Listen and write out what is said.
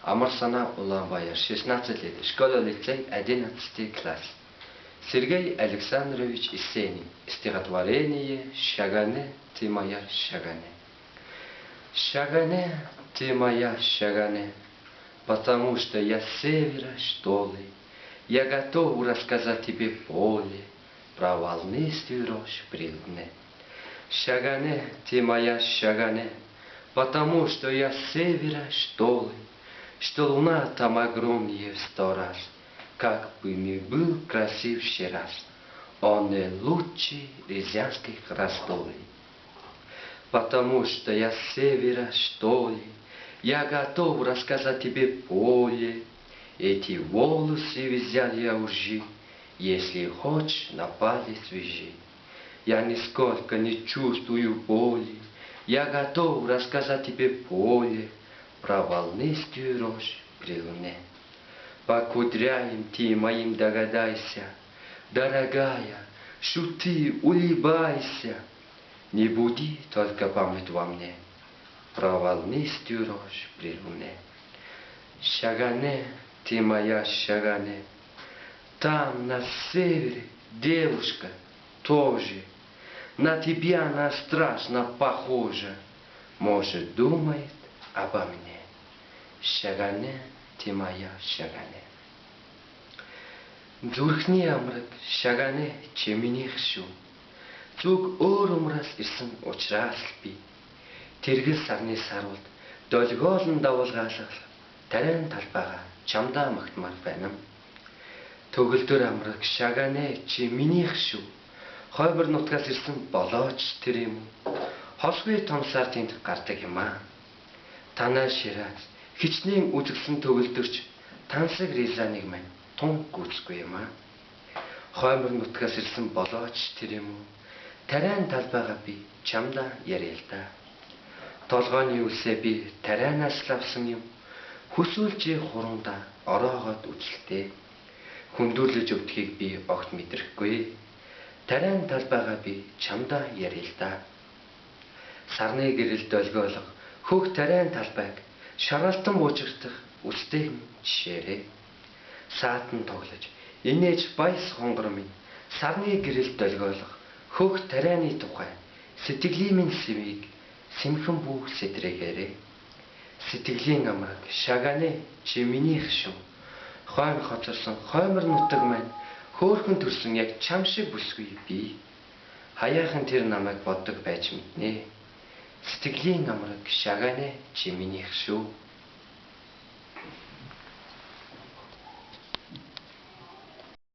Амар санаа Улаанбаяр, 16 лет, школа-лицей, 11 класс. Сергей Александрович Есенин. Стихотворение «Шагане, ты моя Шагане». Шагане, ты моя Шагане, потому что я с севера, что ли. Я готов рассказать тебе поле про волнистую рожь прилне. Шагане, ты моя Шагане, потому что я с севера, что ли. Что луна там огромнее в 100 раз, как бы ни был красив ще раз, он и лучше рязанских раздолей. Потому что я с севера, что ли, я готов рассказать тебе поле, эти волосы взял я уже, если хочешь, на палец вяжи. Я нисколько не чувствую боли, я готов рассказать тебе поле, про волнистую рожь при луне. По кудрям ты моим догадайся, дорогая, шути, улыбайся, не буди только память во мне про волнистую рожь при луне. Шагане, ты моя Шагане, там на севере девушка тоже, на тебя она страшно похожа, может, думает обо мне. Шагане, ты моя Шагане. Зүрхний амраг Шагане чи минийх шүү. Зүг өөр умраас ирсэн учраас би тэргэл сарны сарвалд долгиолн давуулгаалгал тарайн талбайгаа чамдаа магтмаар байна. Төгөлдөр амраг Шагане чи минийх шүү. Хойбор нутгаас ирсэн болооч тэр юм. Хосгүй томсаар тэнд гардаг юм аа. Танай шираз хичнээн үзэгсэн төгөлдөрч тансаг ризаныг мань тун гүйцэхгүй юм аа. Хоймор нутгаас ирсэн болооч тэр юм уу? Тарайн талбайгаа би чамдаа яриа л да. Толгойн үлсээ би тарайнаас л авсан юм. Хүсүүлжээ хурандаа ороогоод үжилтээ. Хүндүрлэж өвдөхийг би огт мэдрэхгүй. Тарайн талбайгаа би чамдаа яриа л да. Сарны гэрэл долгиолго хөх тарайн талбайг шаралтан буужигдах үстэй жишээрээ. Саатан тоглож инээж баяс хонгор минь сарны гэрэл долгиолго хөх тарайны тухай сэтгэлийн минь сэвийг сэмхэн бүх сэтрэгээрээ. Сэтгэлийн амраг Шагане чи минийх шүү. Хойм хоцорсон хоймор нутаг маань хөөхөн төрсөн яг чам шиг бүсгүй би. Хаяахан тэр намайг боддог байж мэднэ. Сэтгэлийн амраг Шагане чи минийх шүү.